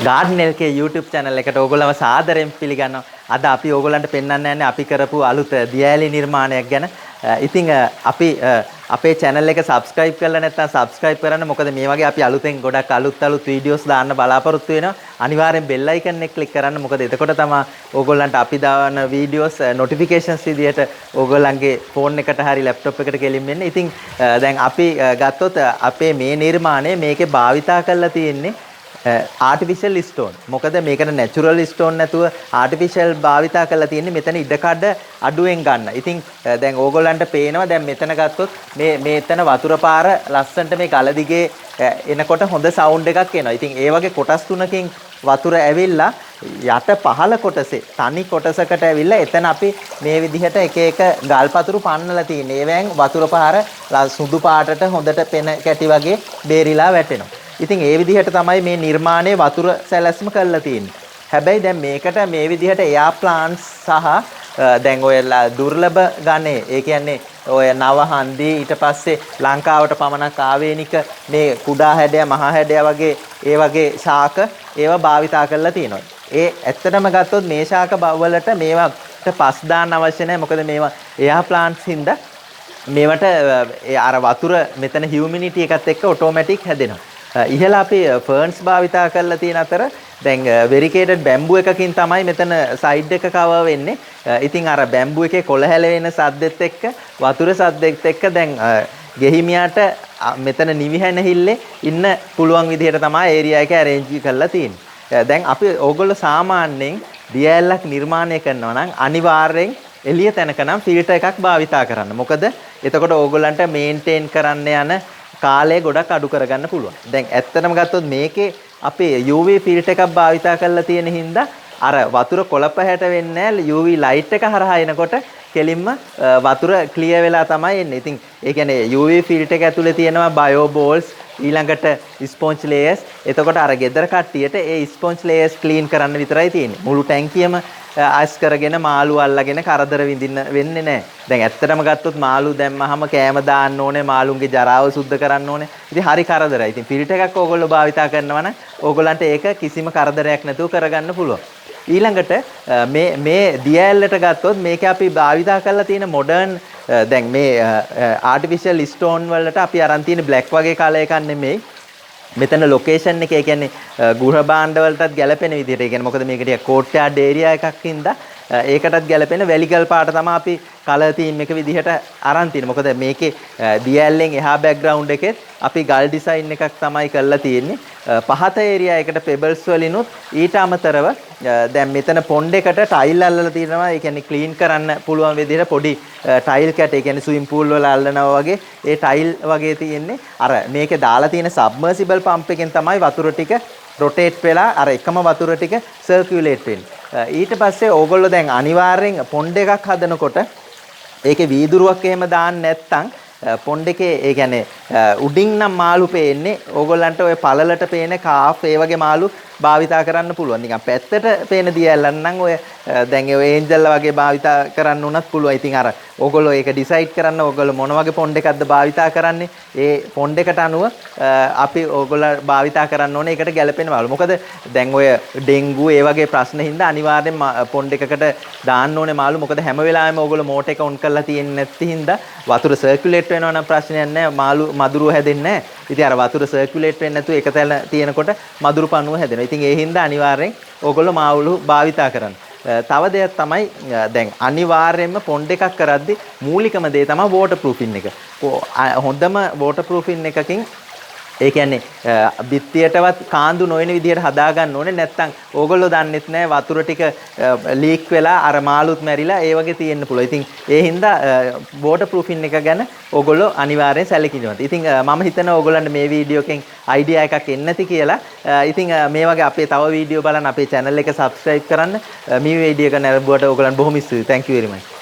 Garden LK YouTube channel එකට ඕගොල්ලන්ව සාදරයෙන් පිළිගන්නවා. අද අපි ඕගොල්ලන්ට පෙන්වන්න යන්නේ අපි කරපු අලුත් දියඇලි නිර්මාණයක් ගැන. ඉතින් අපි අපේ channel එක subscribe කරලා නැත්නම් subscribe කරන්න. මොකද මේ වගේ අපි අලුතෙන් ගොඩක් අලුත් videos දාන්න බලාපොරොත්තු වෙනවා. අනිවාර්යෙන් bell icon එක click කරන්න. මොකද එතකොට තමයි ඕගොල්ලන්ට අපි දාන videos notifications විදියට ඕගොල්ලන්ගේ phone එකට හරි laptop එකට ගෙලින් වෙන්නේ. ඉතින් දැන් අපි ගත්තොත් අපේ මේ නිර්මාණය මේකේ භාවිතා කරලා තියෙන්නේ ආටිෆිෂල් ස්ටෝන්. මොකද මේකට නැචරල් ස්ටෝන් නැතුව ආටිෆිෂල් භාවිතා කරලා තියෙන්නේ මෙතන ඉඩකඩ අඩුවෙන් ගන්න. ඉතින් දැන් ඕගොල්ලන්ට පේනවා දැන් මෙතන ගත්තොත් මේතන වතුර පාර ලස්සන්ට මේ ගල දිගේ එනකොට හොඳ සවුන්ඩ් එකක් එනවා. ඉතින් ඒ වගේ කොටස් තුනකින් වතුර ඇවිල්ලා යට පහළ කොටසේ තනි කොටසකට ඇවිල්ලා එතන අපි මේ විදිහට එක එක ගල් පතුරු පන්නලා තියෙන්නේ. ඒවෙන් වතුර පාර සුදු පාටට හොඳට පෙන කැටි වගේ බේරිලා වැටෙනවා. ඉතින් ඒ විදිහට තමයි මේ නිර්මාණයේ වතුර සැලැස්ම කරලා තියෙන්නේ. හැබැයි දැන් මේකට මේ විදිහට එයා ප්ලාන්ට්ස් සහ දැන් ඔය දුර්ලභ ගණේ ඒ කියන්නේ ඔය නව හන්දි ඊට පස්සේ ලංකාවට පමණක් ආවේනික මේ කුඩා හැඩය මහා හැඩය වගේ ඒ වගේ ශාක ඒවා භාවිතා කරලා තියෙනවා. ඒ ඇත්තටම ගත්තොත් මේ ශාක වලට මේවට පස් දාන්න අවශ්‍ය නැහැ. මොකද මේවා එයා ප්ලාන්ට්ස් හින්දා මේවට අර වතුර මෙතන හියුමිනිටි එකත් එක්ක ඔටෝමැටික් හැදෙනවා. ඉහළ අපි ෆර්න්ස් භාවිතා කරලා තියෙන අතර දැන් වෙරිකේටඩ් බැම්බු එකකින් තමයි මෙතන සයිඩ් එක කවර් වෙන්නේ. ඉතින් අර බැම්බු එකේ කොළ හැලවෙන සද්දෙත් එක්ක වතුර සද්දෙත් එක්ක දැන් ගෙහිමියාට මෙතන නිවිහැනහිල්ලේ ඉන්න පුළුවන් විදිහට තමයි ඒරියා එක arrange කරලා තියෙන්නේ. දැන් අපි ඕගොල්ලෝ සාමාන්‍යයෙන් දියඇල්ලක් නිර්මාණය කරනවා නම් අනිවාර්යෙන් එළිය තැනක නම් ෆිල්ටර් එකක් භාවිතා කරන්න. මොකද එතකොට ඕගොල්ලන්ට මේන්ටේන් කරන්න යන කාලය ගොඩක් අඩු කරගන්න පුළුවන්. දැන් ඇත්තටම ගත්තොත් මේකේ අපේ UV ෆිල්ටර් එකක් භාවිතා කරලා තියෙන හින්දා අර වතුර කොළප හැට වෙන්නේ නැහැ. UV ලයිට් එක හරහා එනකොට කෙලින්ම වතුර ක්ලියර් වෙලා තමයි එන්නේ. ඉතින් ඒ කියන්නේ UV ෆිල්ටර් එක ඇතුලේ තියෙනවා බයෝ බෝල්ස් ඊළඟට ස්පොන්ජ් ලේයර්ස්. එතකොට අර ගෙදර කට්ටියට ඒ ස්පොන්ජ් ලේයර්ස් ක්ලීන් කරන්න විතරයි තියෙන්නේ. මුළු ටැංකියම අයිස් කරගෙන මාළු අල්ලගෙන කරදර විඳින්න වෙන්නේ නැහැ. දැන් ඇත්තටම ගත්තොත් මාළු දැම්මහම කෑම දාන්න ඕනේ, මාළුන්ගේ ජරාව සුද්ධ කරන්න ඕනේ. ඉතින් හරි කරදරයි. ඉතින් ෆිල්ටර් එකක් ඕගොල්ලෝ භාවිතා කරනවා නම් ඕගොල්ලන්ට ඒක කිසිම කරදරයක් නැතුව කරගන්න පුළුවන්. ඊළඟට මේ දියඇල්ලට ගත්තොත් මේක අපි භාවිතා කරලා තියෙන මොඩර්න් දැන් මේ ආටිෆිෂල් ස්ටෝන් වලට අපි අරන් තියෙන බ්ලැක් වගේ කලර් එකක් නෙමෙයි. මෙතන ලොකේෂන් එක, ඒ කියන්නේ ගෘහ භාණ්ඩ වලටත් ගැලපෙන විදිහට, ඒ කියන්නේ මොකද මේක ටික කෝට්යාඩ් ඒරියා එකක් හින්දා ඒකටත් ගැලපෙන වැලිගල් පාට තමයි අපි කලර් තීම් එක විදිහට අරන් තියෙන්නේ. මොකද මේකේ දියඇල්ලෙන් එහා බෑග්ග්‍රවුන්ඩ් එකෙත් අපි ගල් ඩිසයින් එකක් තමයි කරලා තියෙන්නේ. පහත ඒරියා එකට පෙබල්ස් වලිනුත් ඊට අමතරව දැන් මෙතන පොන්ඩ් එකට ටයිල් අල්ලලා තියෙනවා. ඒ කියන්නේ ක්ලීන් කරන්න පුළුවන් විදිහට පොඩි ටයිල් කැට, ඒ කියන්නේ ස්විම් පූල් වල අල්ලනවා වගේ ඒ ටයිල් වගේ තියෙන්නේ. අර මේකේ දාලා තියෙන සබ්මර්සිබල් පම්ප් එකෙන් තමයි වතුර ටික රොටේට් වෙලා අර එකම වතුර ටික සර්කියුලේට් වෙන්නේ. ඊට පස්සේ ඕගොල්ලෝ දැන් අනිවාර්යෙන් පොන්ඩ් එකක් හදනකොට ඒකේ වීදුරුවක් එහෙම දාන්න නැත්නම් පොන්ඩ් එකේ ඒ කියන්නේ උඩින් නම් මාළු පේන්නේ ඕගොල්ලන්ට ඔය පළලට පේන කාෆ් ඒ වගේ මාළු භාවිතා කරන්න පුළුවන්. නිකන් පැත්තට පේන දියඇල්ලන් නම් ඔය දැන් ඔය ඒන්ජල් වගේ භාවිතා කරන්න උනත් පුළුවන්. ඉතින් අර ඕගොල්ලෝ ඒක ඩිසයිඩ් කරන්න ඕගොල්ලෝ මොන වගේ පොන්ඩ් එකක්ද භාවිතා කරන්නේ. ඒ පොන්ඩ් එකට අනුව අපි ඕගොල්ලෝ භාවිතා කරන්න ඕනේ ඒකට ගැලපෙන මාළු. මොකද දැන් ඔය ඩෙන්ගු ඒ වගේ ප්‍රශ්න හින්දා අනිවාර්යෙන් පොන්ඩ් එකකට දාන්න ඕනේ මාළු. මොකද හැම වෙලාවෙම ඕගොල්ලෝ මෝටර් එක ඔන් කරලා තියෙන්නේ නැති හින්දා වතුර සර්කියුලේට් වෙනවා නම් ප්‍රශ්නයක් නැහැ. මාළු මදුරුව හැදෙන්නේ නැහැ. ඉතින් අර වතුර සර්කියුලේට් වෙන්නේ නැතුව එක තැන තියෙනකොට මදුරු පණුව හැදෙනවා. ඉතින් ඒ හින්දා අනිවාර්යෙන් ඕගොල්ලෝ මාළු භාවිතා කරන්න. තව දෙයක් තමයි දැන් අනිවාර්යයෙන්ම පොන්ඩ් එකක් කරද්දි මූලිකම දේ තමයි වෝටර් ප්‍රූෆින් එක. හොඳම වෝටර් ප්‍රූෆින් එකකින් ඒ කියන්නේ බිත්තියටවත් කාන්දු නොවන විදිහට හදා ගන්න ඕනේ. නැත්නම් ඕගොල්ලෝ දන්නෙත් නැහැ වතුර ටික ලීක් වෙලා අර මාළුත් මැරිලා ඒ වගේ තියෙන්න පුළුවන්. ඉතින් ඒ හින්දා වෝටර් ප්‍රූෆින් එක ගැන ඕගොල්ලෝ අනිවාර්යෙන් සැලකිලිමත්. ඉතින් මම හිතනවා ඕගොල්ලන්ට මේ වීඩියෝ එකෙන් අයිඩියා එකක් එන්න ඇති කියලා. ඉතින් මේ වගේ අපේ තව වීඩියෝ බලන්න අපේ channel එක subscribe කරන්න. මේ වීඩියෝ එක නරඹුවට ඕගොල්ලන් බොහොම ස්තුතියි. Thank you very much.